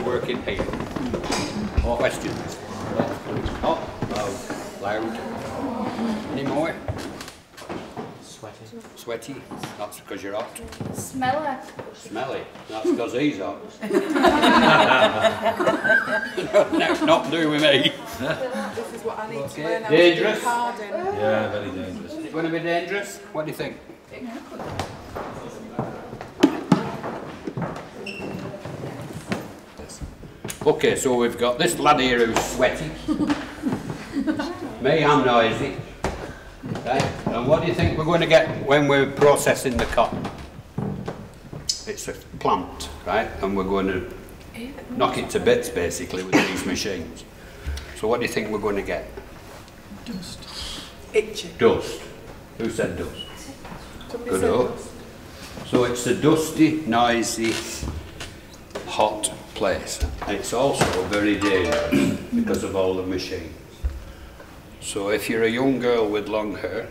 working here. Questions? Hot? Loud? Any more? Sweaty. Sweaty? That's because you're hot. Smelly. Smelly? That's because he's hot. No, not to do with me. This is what I need to learn how Dangerous? to do carding. Yeah, very dangerous. Is it going to be dangerous? What do you think? Okay, so we've got this lad here who's sweaty. Me, I'm noisy. Right, and what do you think we're going to get when we're processing the cotton? It's a plant, right? And we're going to knock it to bits basically with these machines. So what do you think we're going to get? Dust. Itchy. Dust. Who said dust? Somebody Good said hope. dust. So it's a dusty, noisy, hot place. And it's also very dangerous because of all the machines. So if you're a young girl with long hair,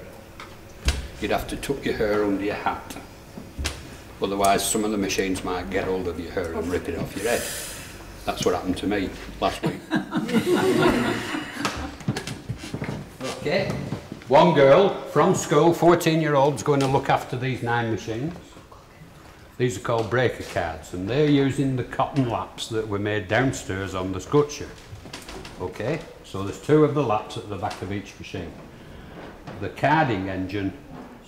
you'd have to tuck your hair under your hat. Otherwise some of the machines might get hold of your hair and rip it off your head. That's what happened to me last week. Okay. One girl from school, 14-year-old, is going to look after these 9 machines. These are called breaker cards, and they're using the cotton laps that were made downstairs on the sculpture. Okay, so there's 2 of the laps at the back of each machine. The carding engine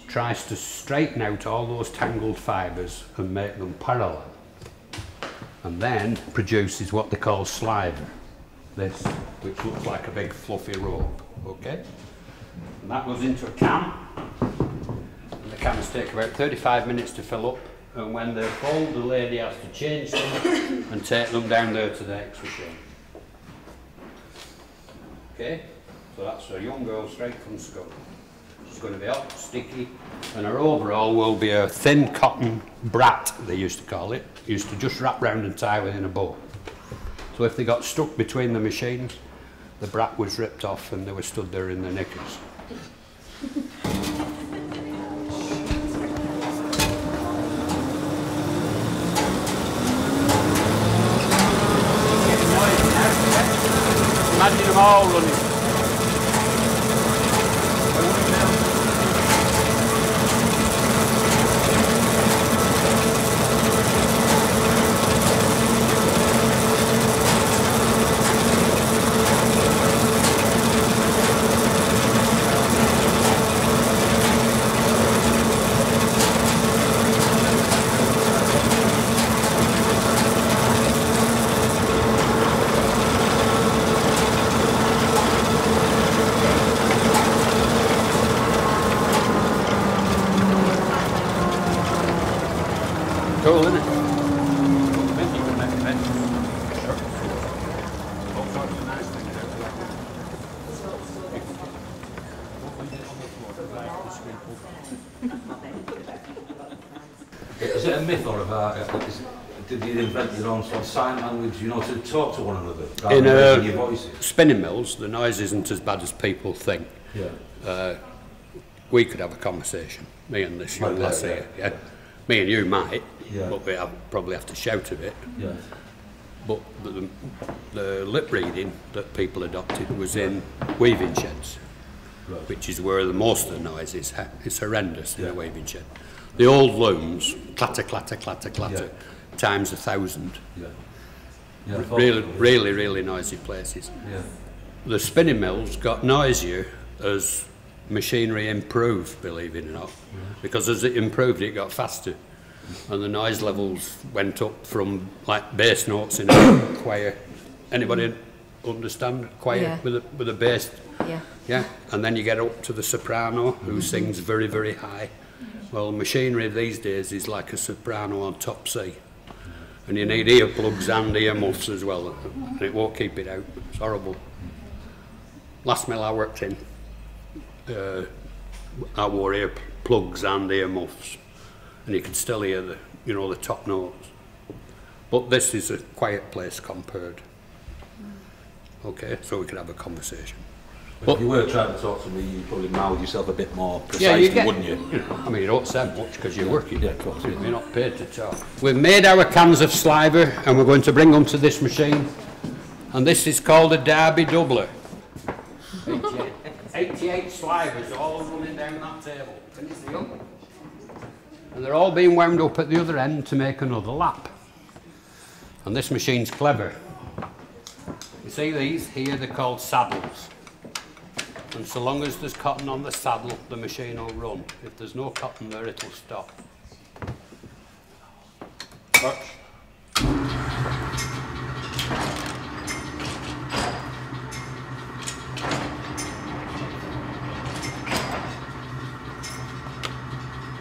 tries to straighten out all those tangled fibres and make them parallel, and then produces what they call slider, this, which looks like a big fluffy rope. Okay, and that goes into a can, and the cans take about 35 minutes to fill up. And when they're full, the lady has to change them and take them down there to the next machine. Okay, so that's a young girl straight from school. She's going to be hot, sticky, and her overall will be a thin cotton brat, they used to call it. Used to just wrap round and tie within a bow. So if they got stuck between the machines, the brat was ripped off and they were stood there in their knickers. Imagine them all running. Cool, isn't it? You can make a bed. Sure. All sorts of nice things out of that. Is it a myth or did you invent your own sort of sign language, you know, to talk to one another? In your voices? spinning mills, the noise isn't as bad as people think. Yeah. We could have a conversation, me and this young Right, lass yeah, here. Yeah. Me and you might, yeah. but we probably have to shout a bit. Yeah. But the lip reading that people adopted was in weaving sheds, Right. which is where most of the noise is. It's horrendous in a weaving shed. The old looms, clatter, clatter, clatter, clatter, times 1,000. Yeah. Yeah. Really noisy places. Yeah. The spinning mills got noisier as machinery improved, believe it or not, because as it improved it got faster and the noise levels went up from like bass notes in a choir. Anybody understand choir with a bass? Yeah. Yeah, and then you get up to the soprano who sings very high. Well, machinery these days is like a soprano on top C, and you need earplugs and earmuffs as well, and it won't keep it out. It's horrible. Last mill I worked in, I wore earplugs and earmuffs, and you could still hear the top notes. But this is a quiet place compared. Okay, so we could have a conversation. If you were trying to talk to me, you'd probably mouth yourself a bit more Yeah, you precisely, get, wouldn't you? I mean, you don't say much because you're working. Yeah, of course. Yeah. You're not paid to talk. We've made our cans of sliver and we're going to bring them to this machine. And this is called a Derby doubler. 88 slivers all running down that table. Can you see them? And they're all being wound up at the other end to make another lap. And this machine's clever. You see these? Here they're called saddles. And so long as there's cotton on the saddle, the machine will run. If there's no cotton there, it'll stop. Watch.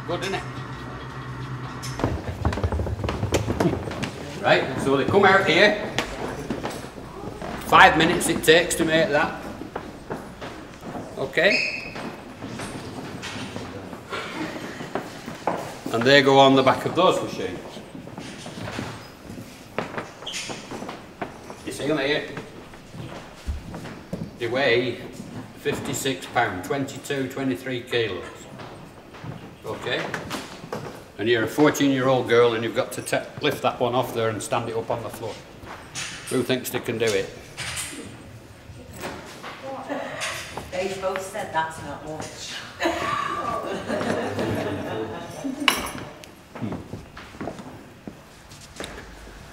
Good, isn't it? Right, so they come out here. 5 minutes it takes to make that. Okay? And they go on the back of those machines. You see them here? They weigh 56 pounds, 22, 23 kilos. Okay? And you're a 14-year-old girl and you've got to lift that one off there and stand it up on the floor. Who thinks they can do it? They both said that's not much.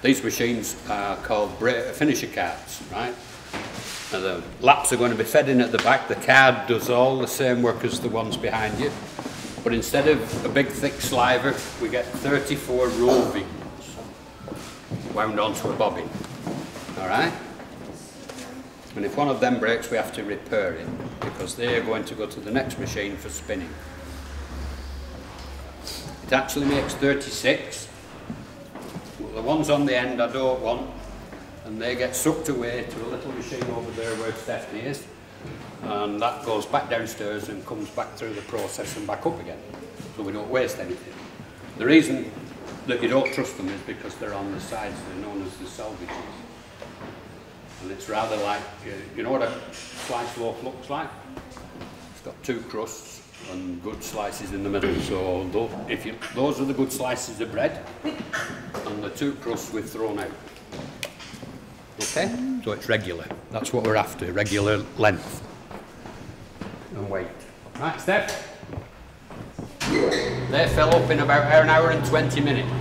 These machines are called finisher cards, right? Now the laps are going to be fed in at the back. The card does all the same work as the ones behind you. But instead of a big thick sliver, we get 34 rovings wound onto a bobbin. All right? And if one of them breaks, we have to repair it because they are going to go to the next machine for spinning. It actually makes 36. The ones on the end I don't want, and they get sucked away to a little machine over there where Stephanie is. And that goes back downstairs and comes back through the process and back up again, so we don't waste anything. The reason that you don't trust them is because they're on the sides, they're known as the salvages. And it's rather like, you know what a sliced loaf looks like? It's got two crusts and good slices in the middle, so those are the good slices of bread, and the two crusts we've thrown out. Okay? So it's regular, that's what we're after, regular length. And weight. Right, Steph? They fell up in about an hour and 20 minutes.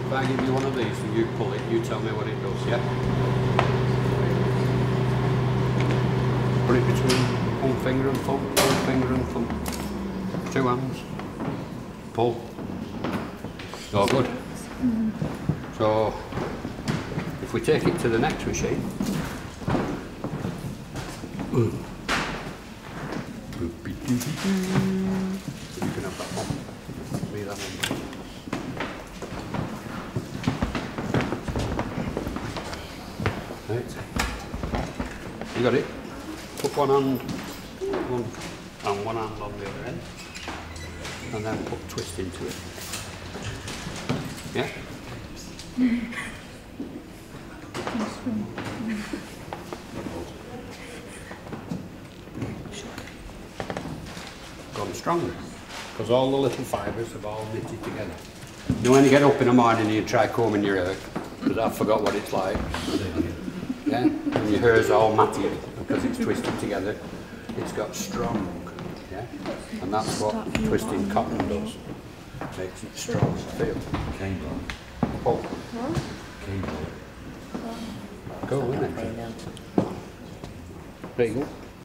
If I give you one of these and you pull it, you tell me what it does, yeah? Put it between one finger and thumb, one finger and thumb. 2 hands. Pull. Oh, good. So, if we take it to the next machine, you can have that one. Leave that one. Right. You got it? Put one hand and one hand on the other end, and then put twist into it. Yeah? stronger because all the little fibres have all knitted together. You know, when you get up in the morning and you try combing your hair, because I forgot what it's like, yeah, and your hair's all matted because it's twisted together, it's got strong, yeah, and that's what twisting cotton does, makes it strong, feel. Cable. Oh, Cable. cool, isn't it? There you go.